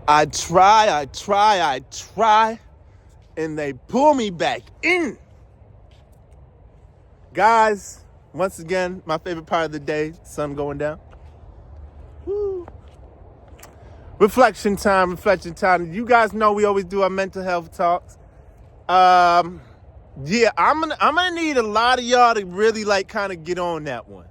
I try, and they pull me back in. Guys, once again, my favorite part of the day, sun going down. Woo. Reflection time. You guys know we always do our mental health talks. Yeah, I'm gonna need a lot of y'all to really kind of get on that one.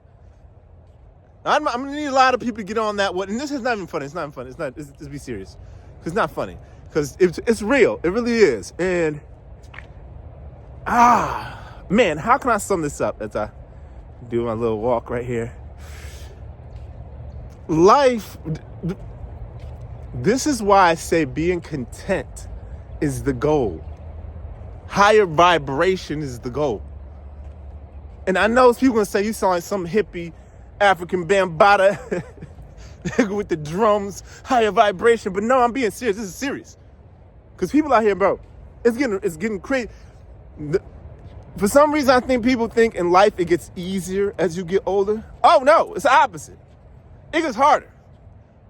I'm gonna need a lot of people to get on that one. And this is not even funny. It's not funny. Let's be serious. It's not funny. Because it's real. It really is. And, man, how can I sum this up as I do my little walk right here? Life, this is why I say being content is the goal. Higher vibration is the goal. And I know people gonna say you sound like some hippie African Bambaataa with the drums, higher vibration. But no, I'm being serious. This is serious. Because people out here, bro, it's getting crazy. For some reason, I think people think in life it gets easier as you get older. Oh, no, it's the opposite. It gets harder.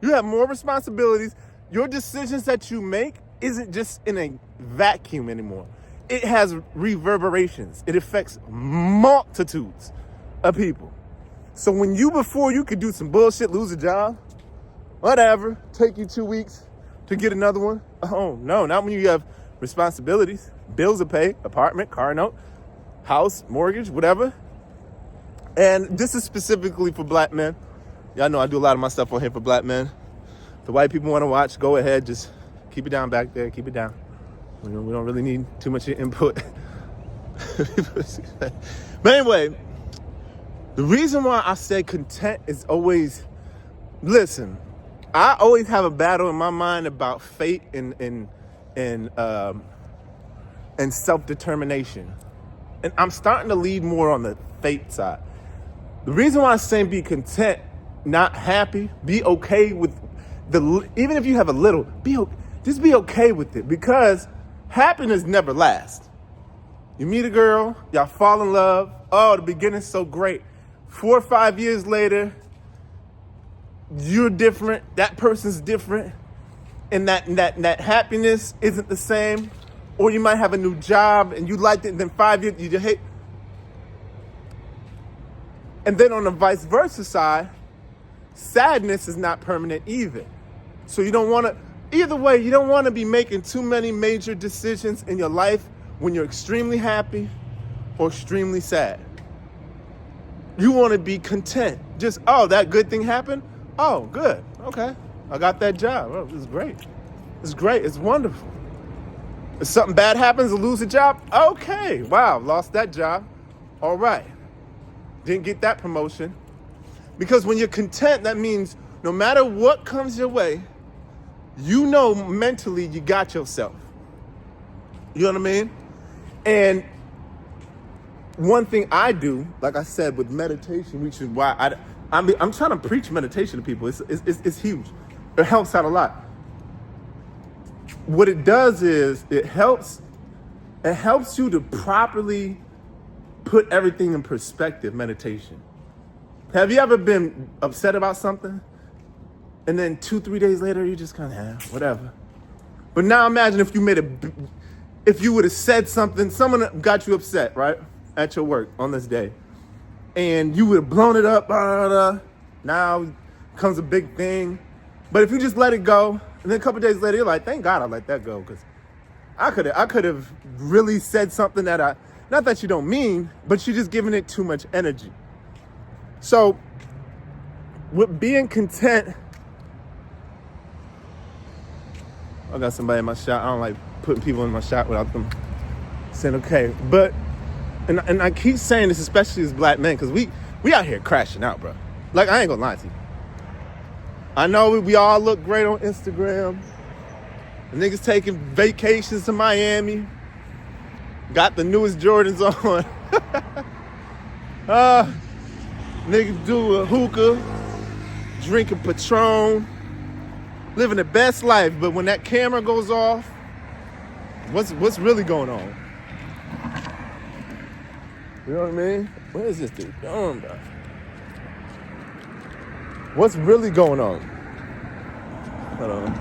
You have more responsibilities. Your decisions that you make isn't just in a vacuum anymore. It has reverberations. It affects multitudes of people. So before you could do some bullshit, lose a job, whatever, take you 2 weeks to get another one. Oh, no, not when you have responsibilities, bills to pay, apartment, car note, house, mortgage, whatever. And this is specifically for black men. Y'all know I do a lot of my stuff on here for black men. The white people want to watch, go ahead, just keep it down back there, keep it down. We don't really need too much input. But anyway, the reason why I say content is always, listen, I always have a battle in my mind about fate and self-determination. And I'm starting to lead more on the fate side. The reason why I'm saying be content, not happy, be okay with even if you have a little, just be okay with it, because happiness never lasts. You meet a girl, y'all fall in love. Oh, the beginning's so great. 4 or 5 years later, you're different, that person's different, and that happiness isn't the same. Or you might have a new job and you liked it, and then 5 years you just hate. And then on the vice versa side, sadness is not permanent either. So you don't want to, either way, you don't want to be making too many major decisions in your life when you're extremely happy or extremely sad. You want to be content. Just, oh, that good thing happened? Oh, good. Okay. I got that job. Oh, this is great. It's great. It's wonderful. If something bad happens, I lose a job, okay. Wow, lost that job. All right. Didn't get that promotion. Because when you're content, that means no matter what comes your way, you know mentally you got yourself. You know what I mean? And one thing I do, like I said, with meditation, which is why I'm trying to preach meditation to people. It's huge. It helps out a lot. What it does is it helps you to properly put everything in perspective, meditation. Have you ever been upset about something? And then 2-3 days later, you just kind of, whatever. But now imagine if you would have said something, someone got you upset, right? At your work on this day. And you would have blown it up, now comes a big thing. But if you just let it go, and then a couple days later, you're like, thank God I let that go, because I could have really said something that not that you don't mean, but you're just giving it too much energy. So with being content, I got somebody in my shot. I don't like putting people in my shot without them saying okay. But, and I keep saying this, especially as black men, because we out here crashing out, bro. Like, I ain't gonna lie to you. I know we all look great on Instagram. The niggas taking vacations to Miami. Got the newest Jordans on. Niggas do a hookah, drinking Patron, living the best life. But when that camera goes off, what's really going on? You know what I mean? Where is this dude going, bro? What's really going on? Hold on.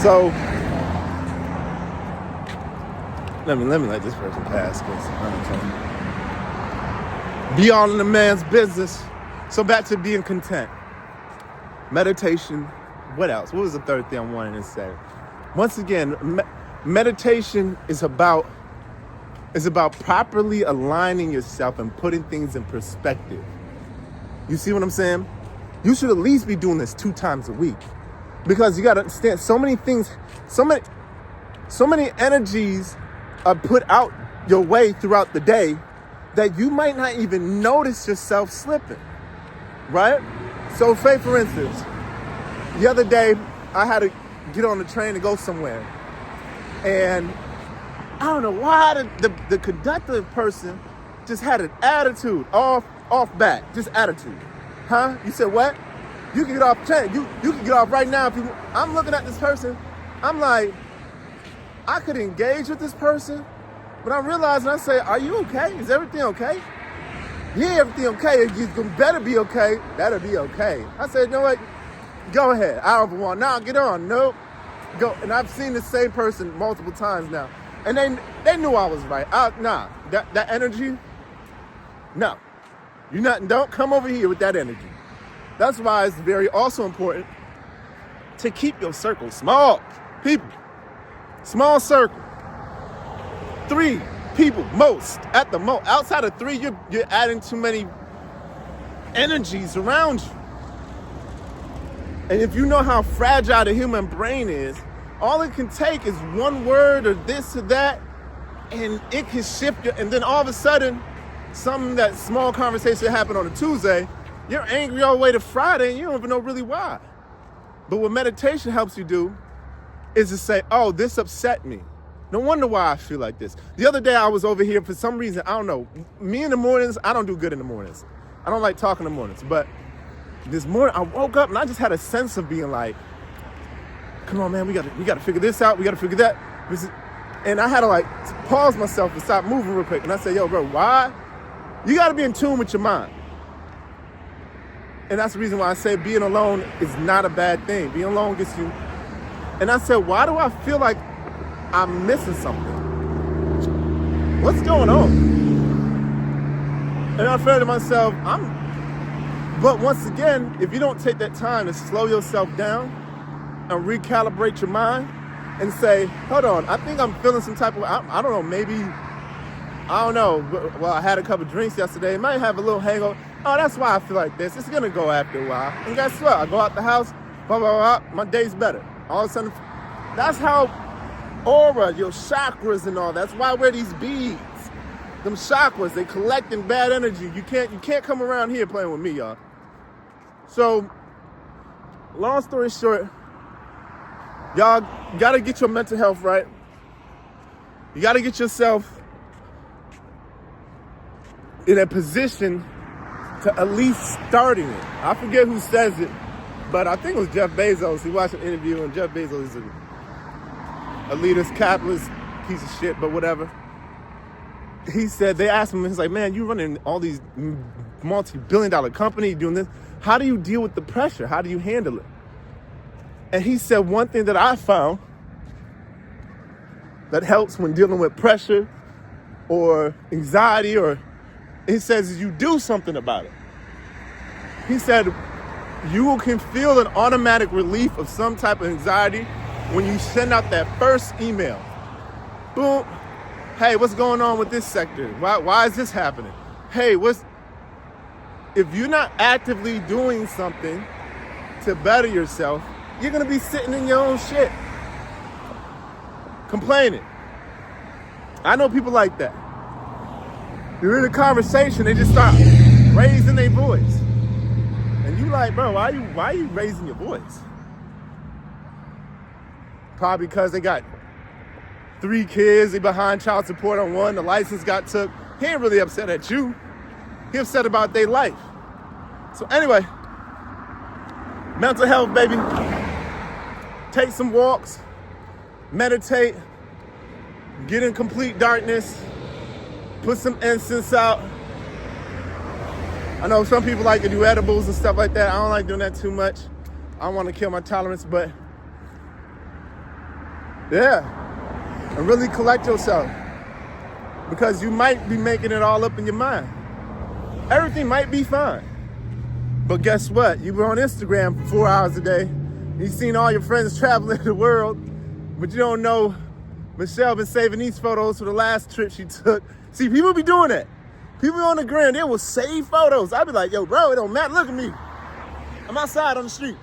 So let me let this person pass, because be all in the man's business. So back to being content. Meditation. What else? What was the third thing I wanted to say? Once again, meditation is about properly aligning yourself and putting things in perspective. You see what I'm saying? You should at least be doing this 2 times a week, because you got to understand, so many things, so many energies are put out your way throughout the day that you might not even notice yourself slipping, right? So say, for instance, the other day I had to get on the train to go somewhere, and I don't know why the conductor person just had an attitude off bat, just attitude. Huh? You said what? You can get off the train. You can get off right now if you want. I'm looking at this person. I'm like, I could engage with this person, but I realize, and I say, are you okay? Is everything okay? Yeah, everything okay. You better be okay. Better be okay. I said, you know what? Go ahead. I don't want. Nah, get on. Nope. Go. And I've seen the same person multiple times now. And they knew I was right. Nah, that energy, no. Don't come over here with that energy. That's why it's very also important to keep your circle small. People, small circle. 3 people, most, at the most. Outside of 3, you're adding too many energies around you. And if you know how fragile the human brain is, all it can take is one word or this or that, and it can shift you. And then all of a sudden, that small conversation happened on a Tuesday, you're angry all the way to Friday, and you don't even know really why. But what meditation helps you do is to say, oh, this upset me. No wonder why I feel like this. The other day I was over here for some reason, I don't know. Me in the mornings, I don't do good in the mornings. I don't like talking in the mornings. But this morning I woke up and I just had a sense of being like, come on, man, we gotta figure this out. We gotta figure that. And I had to like pause myself and stop moving real quick. And I said, yo, bro, why? You gotta be in tune with your mind. And that's the reason why I say being alone is not a bad thing. Being alone gets you. And I said, why do I feel like I'm missing something? What's going on? And I felt to myself, but once again, if you don't take that time to slow yourself down and recalibrate your mind and say, hold on, I think I'm feeling some type of, I don't know, maybe, I don't know. Well, I had a couple drinks yesterday. Might have a little hangover. Oh, that's why I feel like this. It's going to go after a while. And guess what? I go out the house, blah, blah, blah, my day's better. All of a sudden, that's how aura, your chakras and all, that's why I wear these beads. Them chakras, they collect in bad energy. You can't come around here playing with me, y'all. So, long story short, y'all got to get your mental health right. You got to get yourself in a position to at least starting it. I forget who says it, but I think it was Jeff Bezos. He watched an interview, and Jeff Bezos is a elitist, capitalist piece of shit, but whatever. He said, they asked him, he's like, man, you running all these multi-billion-dollar companies doing this. How do you deal with the pressure? How do you handle it? And he said, one thing that I found that helps when dealing with pressure or anxiety, or he says, you do something about it. He said, you can feel an automatic relief of some type of anxiety when you send out that first email. Boom. Hey, what's going on with this sector? Why is this happening? Hey, if you're not actively doing something to better yourself, you're going to be sitting in your own shit, complaining. I know people like that. You're in a conversation, they just start raising their voice. And you like, bro, why are you raising your voice? Probably because they got 3 kids, they behind child support on 1, the license got took. He ain't really upset at you. He upset about their life. So anyway, mental health, baby. Take some walks, meditate, get in complete darkness, put some incense out. I know some people like to do edibles and stuff like that. I don't like doing that too much. I don't want to kill my tolerance, but Yeah. And really collect yourself. Because you might be making it all up in your mind. Everything might be fine. But guess what? You were on Instagram for 4 hours a day. You've seen all your friends traveling the world, but you don't know Michelle been saving these photos for the last trip she took. See, people be doing that. People on the gram, they will save photos. I be like, yo, bro, it don't matter. Look at me. I'm outside on the street.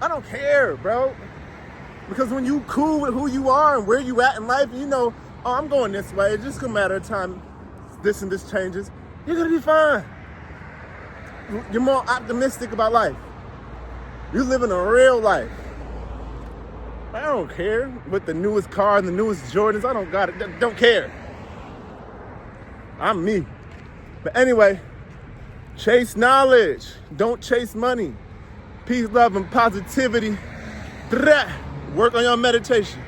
I don't care, bro. Because when you cool with who you are and where you at in life, and you know, oh, I'm going this way. It's just a matter of time this and this changes. You're gonna be fine. You're more optimistic about life. You're living a real life. I don't care with the newest car and the newest Jordans. I don't care. I'm me. But anyway, chase knowledge. Don't chase money. Peace, love, and positivity. Work on your meditation.